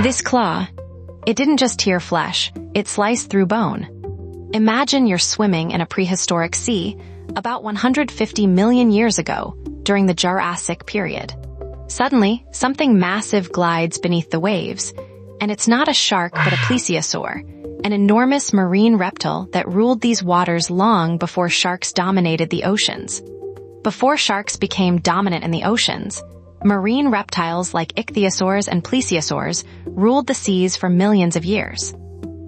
This claw, it didn't just tear flesh, it sliced through bone. Imagine you're swimming in a prehistoric sea about 150 million years ago during the Jurassic period. Suddenly, something massive glides beneath the waves, and it's not a shark but a plesiosaur, an enormous marine reptile that ruled these waters long before sharks dominated the oceans. Before sharks became dominant in the oceans, marine reptiles like ichthyosaurs and plesiosaurs ruled the seas for millions of years.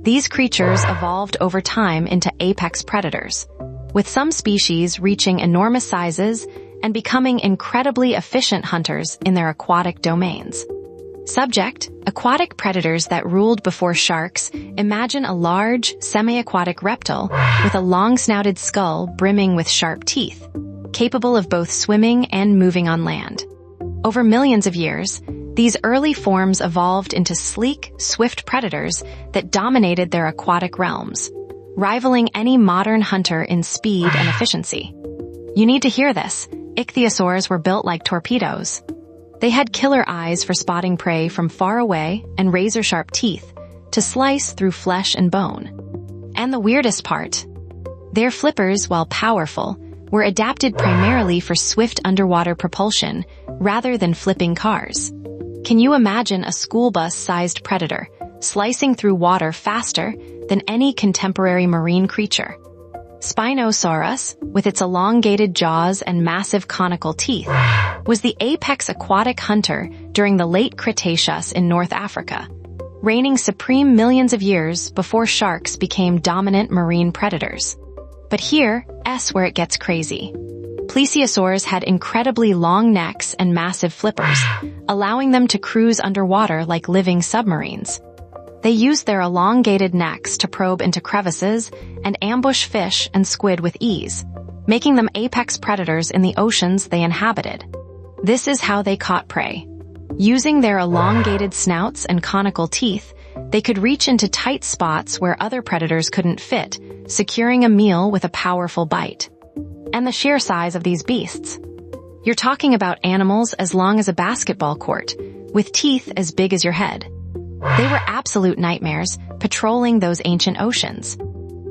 These creatures evolved over time into apex predators, with some species reaching enormous sizes and becoming incredibly efficient hunters in their aquatic domains. Subject: aquatic predators that ruled before sharks. Imagine a large, semi-aquatic reptile with a long-snouted skull brimming with sharp teeth, capable of both swimming and moving on land. Over millions of years, these early forms evolved into sleek, swift predators that dominated their aquatic realms, rivaling any modern hunter in speed and efficiency. You need to hear this. Ichthyosaurs were built like torpedoes. They had killer eyes for spotting prey from far away and razor-sharp teeth to slice through flesh and bone. And the weirdest part, their flippers, while powerful, were adapted primarily for swift underwater propulsion rather than flipping cars. Can you imagine a school bus-sized predator slicing through water faster than any contemporary marine creature? Spinosaurus, with its elongated jaws and massive conical teeth, was the apex aquatic hunter during the late Cretaceous in North Africa, reigning supreme millions of years before sharks became dominant marine predators. But here's where it gets crazy. Plesiosaurs had incredibly long necks and massive flippers, allowing them to cruise underwater like living submarines. They used their elongated necks to probe into crevices and ambush fish and squid with ease, making them apex predators in the oceans they inhabited. This is how they caught prey. Using their elongated snouts and conical teeth, they could reach into tight spots where other predators couldn't fit, securing a meal with a powerful bite. And the sheer size of these beasts. You're talking about animals as long as a basketball court, with teeth as big as your head. They were absolute nightmares, patrolling those ancient oceans.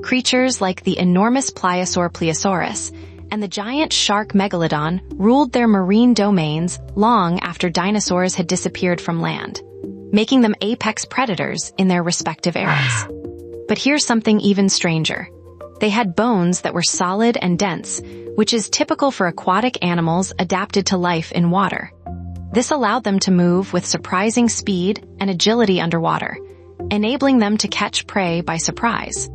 Creatures like the enormous pliosaur Plesiosaurus and the giant shark Megalodon ruled their marine domains long after dinosaurs had disappeared from land, making them apex predators in their respective eras. But here's something even stranger. They had bones that were solid and dense, which is typical for aquatic animals adapted to life in water. This allowed them to move with surprising speed and agility underwater, enabling them to catch prey by surprise.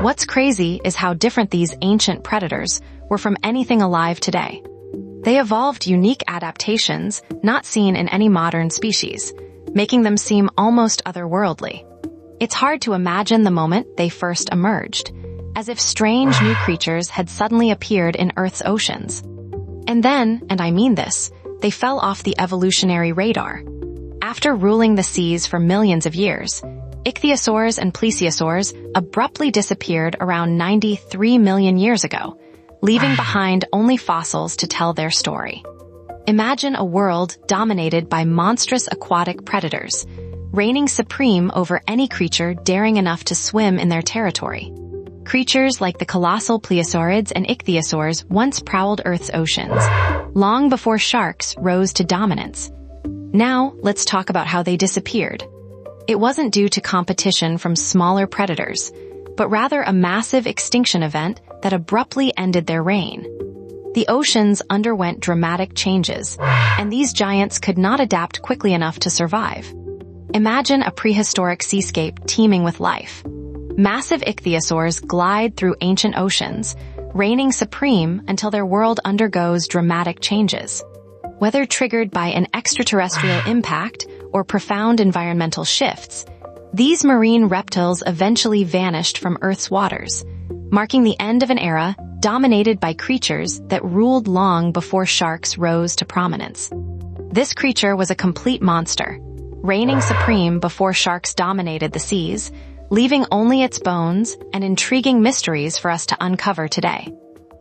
What's crazy is how different these ancient predators were from anything alive today. They evolved unique adaptations not seen in any modern species, making them seem almost otherworldly. It's hard to imagine the moment they first emerged, as if strange new creatures had suddenly appeared in Earth's oceans. And then, and I mean this, they fell off the evolutionary radar. After ruling the seas for millions of years, ichthyosaurs and plesiosaurs abruptly disappeared around 93 million years ago, leaving behind only fossils to tell their story. Imagine a world dominated by monstrous aquatic predators, reigning supreme over any creature daring enough to swim in their territory. Creatures like the colossal plesiosaurids and ichthyosaurs once prowled Earth's oceans, long before sharks rose to dominance. Now, let's talk about how they disappeared. It wasn't due to competition from smaller predators, but rather a massive extinction event that abruptly ended their reign. The oceans underwent dramatic changes, and these giants could not adapt quickly enough to survive. Imagine a prehistoric seascape teeming with life. Massive ichthyosaurs glide through ancient oceans, reigning supreme until their world undergoes dramatic changes. Whether triggered by an extraterrestrial impact or profound environmental shifts, these marine reptiles eventually vanished from Earth's waters, marking the end of an era dominated by creatures that ruled long before sharks rose to prominence. This creature was a complete monster, reigning supreme before sharks dominated the seas, leaving only its bones and intriguing mysteries for us to uncover today.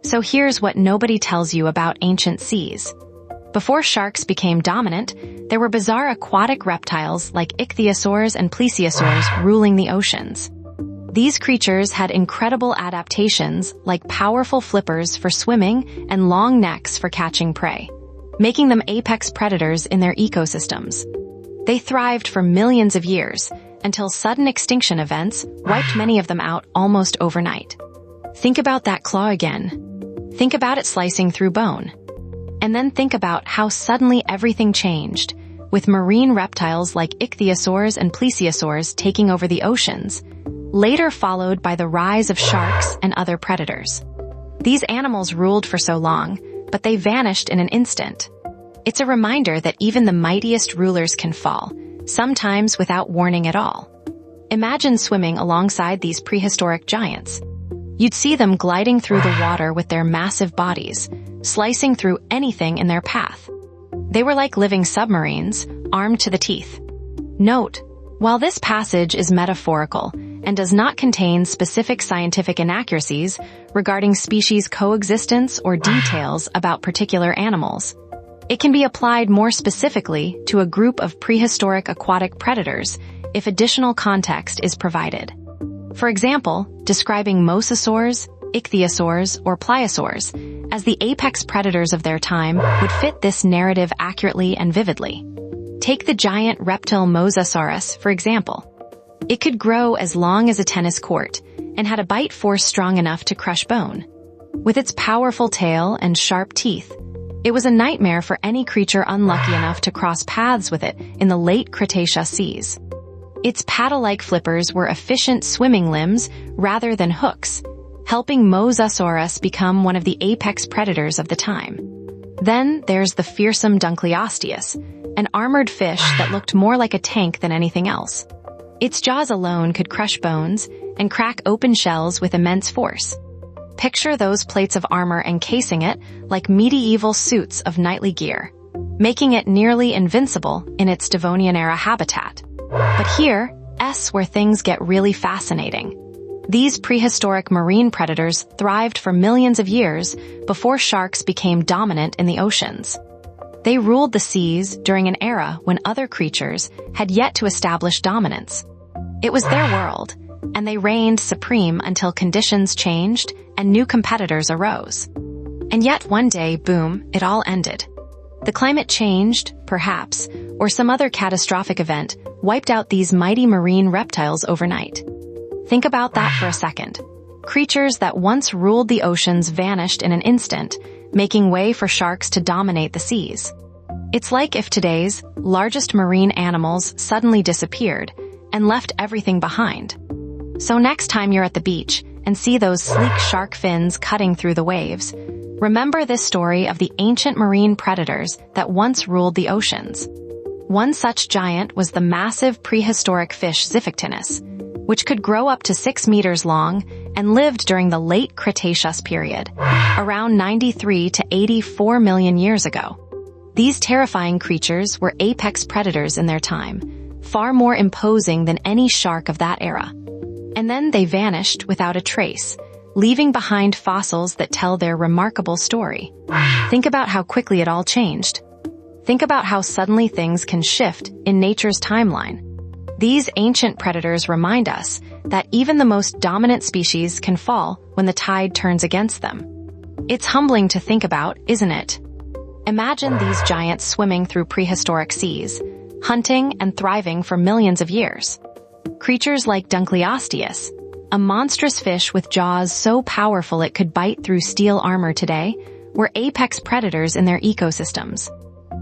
So here's what nobody tells you about ancient seas. Before sharks became dominant, there were bizarre aquatic reptiles like ichthyosaurs and plesiosaurs ruling the oceans. These creatures had incredible adaptations like powerful flippers for swimming and long necks for catching prey, making them apex predators in their ecosystems. They thrived for millions of years until sudden extinction events wiped many of them out almost overnight. Think about that claw again. Think about it slicing through bone. And then think about how suddenly everything changed, with marine reptiles like ichthyosaurs and plesiosaurs taking over the oceans, later followed by the rise of sharks and other predators. These animals ruled for so long, but they vanished in an instant. It's a reminder that even the mightiest rulers can fall, sometimes without warning at all. Imagine swimming alongside these prehistoric giants. You'd see them gliding through the water with their massive bodies, slicing through anything in their path. They were like living submarines, armed to the teeth. Note, while this passage is metaphorical and does not contain specific scientific inaccuracies regarding species coexistence or details about particular animals, it can be applied more specifically to a group of prehistoric aquatic predators if additional context is provided. For example, describing mosasaurs, ichthyosaurs, or pliosaurs as the apex predators of their time would fit this narrative accurately and vividly. Take the giant reptile Mosasaurus, for example. It could grow as long as a tennis court and had a bite force strong enough to crush bone. With its powerful tail and sharp teeth, it was a nightmare for any creature unlucky enough to cross paths with it in the late Cretaceous seas. Its paddle-like flippers were efficient swimming limbs rather than hooks, helping Mosasaurus become one of the apex predators of the time. Then there's the fearsome Dunkleosteus, an armored fish that looked more like a tank than anything else. Its jaws alone could crush bones and crack open shells with immense force. Picture those plates of armor encasing it like medieval suits of knightly gear, making it nearly invincible in its Devonian-era habitat. But here's where things get really fascinating. These prehistoric marine predators thrived for millions of years before sharks became dominant in the oceans. They ruled the seas during an era when other creatures had yet to establish dominance. It was their world, and they reigned supreme until conditions changed and new competitors arose. And yet one day, boom, it all ended. The climate changed, perhaps, or some other catastrophic event wiped out these mighty marine reptiles overnight. Think about that for a second. Creatures that once ruled the oceans vanished in an instant, making way for sharks to dominate the seas. It's like if today's largest marine animals suddenly disappeared and left everything behind. So next time you're at the beach and see those sleek shark fins cutting through the waves, remember this story of the ancient marine predators that once ruled the oceans. One such giant was the massive prehistoric fish Xiphictinus, which could grow up to 6 meters long and lived during the late Cretaceous period, around 93 to 84 million years ago. These terrifying creatures were apex predators in their time, far more imposing than any shark of that era. And then they vanished without a trace, leaving behind fossils that tell their remarkable story. Think about how quickly it all changed. Think about how suddenly things can shift in nature's timeline. These ancient predators remind us that even the most dominant species can fall when the tide turns against them. It's humbling to think about, isn't it? Imagine these giants swimming through prehistoric seas, hunting and thriving for millions of years. Creatures like Dunkleosteus, a monstrous fish with jaws so powerful it could bite through steel armor today, were apex predators in their ecosystems.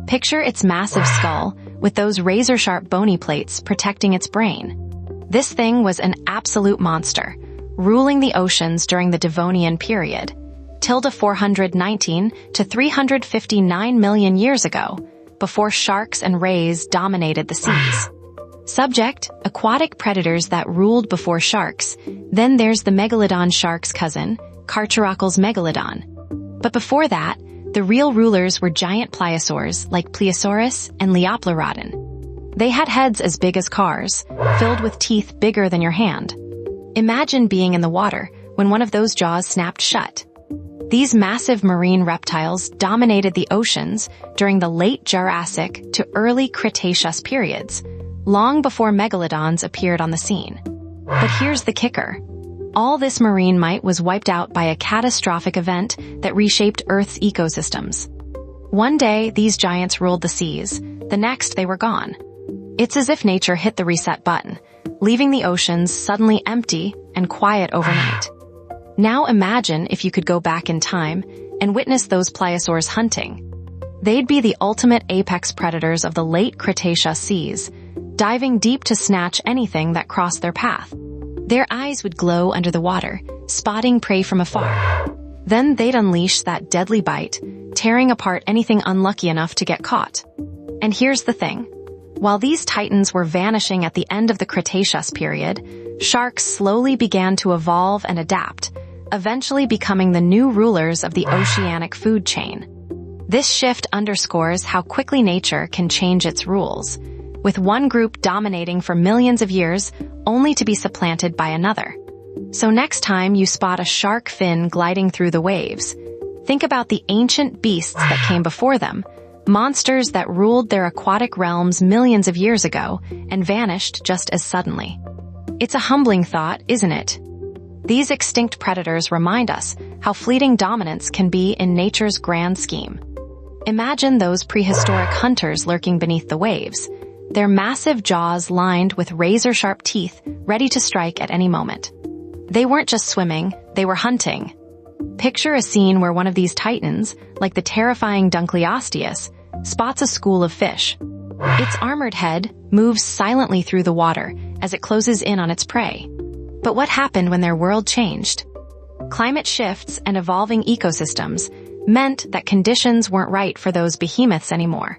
Picture its massive skull with those razor-sharp bony plates protecting its brain. This thing was an absolute monster, ruling the oceans during the Devonian period, tilde 419 to 359 million years ago, before sharks and rays dominated the seas. Subject, aquatic predators that ruled before sharks. Then there's the megalodon shark's cousin, Carcharocles megalodon. But before that, the real rulers were giant pliosaurs like Plesiosaurus and Leopleurodon. They had heads as big as cars, filled with teeth bigger than your hand. Imagine being in the water when one of those jaws snapped shut. These massive marine reptiles dominated the oceans during the late Jurassic to early Cretaceous periods, long before megalodons appeared on the scene. But here's the kicker. All this marine might was wiped out by a catastrophic event that reshaped Earth's ecosystems. One day, these giants ruled the seas. The next, they were gone. It's as if nature hit the reset button, leaving the oceans suddenly empty and quiet overnight. Now imagine if you could go back in time and witness those plesiosaurs hunting. They'd be the ultimate apex predators of the late Cretaceous seas, diving deep to snatch anything that crossed their path. Their eyes would glow under the water, spotting prey from afar. Then they'd unleash that deadly bite, tearing apart anything unlucky enough to get caught. And here's the thing. While these titans were vanishing at the end of the Cretaceous period, sharks slowly began to evolve and adapt, eventually becoming the new rulers of the oceanic food chain. This shift underscores how quickly nature can change its rules, with one group dominating for millions of years only to be supplanted by another. So next time you spot a shark fin gliding through the waves, think about the ancient beasts that came before them, monsters that ruled their aquatic realms millions of years ago and vanished just as suddenly. It's a humbling thought, isn't it? These extinct predators remind us how fleeting dominance can be in nature's grand scheme. Imagine those prehistoric hunters lurking beneath the waves, their massive jaws lined with razor-sharp teeth ready to strike at any moment. They weren't just swimming, they were hunting. Picture a scene where one of these titans, like the terrifying Dunkleosteus, spots a school of fish. Its armored head moves silently through the water as it closes in on its prey. But what happened when their world changed? Climate shifts and evolving ecosystems meant that conditions weren't right for those behemoths anymore.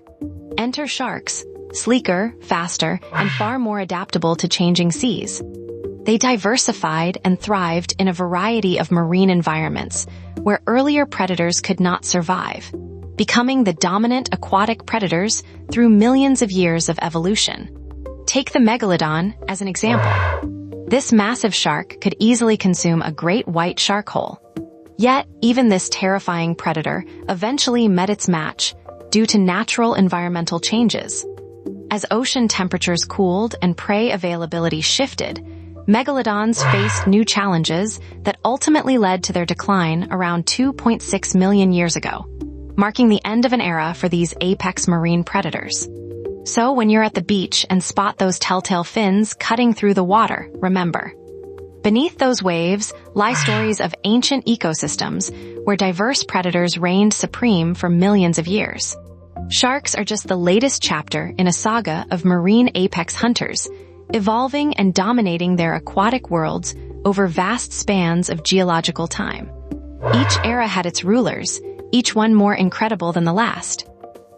Enter sharks, sleeker, faster, and far more adaptable to changing seas. They diversified and thrived in a variety of marine environments where earlier predators could not survive, becoming the dominant aquatic predators through millions of years of evolution. Take the megalodon as an example. This massive shark could easily consume a great white shark hole. Yet, even this terrifying predator eventually met its match due to natural environmental changes. As ocean temperatures cooled and prey availability shifted, megalodons faced new challenges that ultimately led to their decline around 2.6 million years ago, marking the end of an era for these apex marine predators. So when you're at the beach and spot those telltale fins cutting through the water, remember, beneath those waves lie stories of ancient ecosystems where diverse predators reigned supreme for millions of years. Sharks are just the latest chapter in a saga of marine apex hunters, evolving and dominating their aquatic worlds over vast spans of geological time. Each era had its rulers, each one more incredible than the last.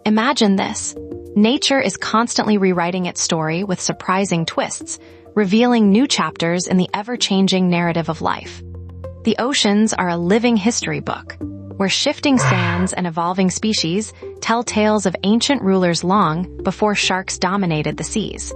Imagine this. Nature is constantly rewriting its story with surprising twists, revealing new chapters in the ever-changing narrative of life. The oceans are a living history book, where shifting sands and evolving species tell tales of ancient rulers long before sharks dominated the seas.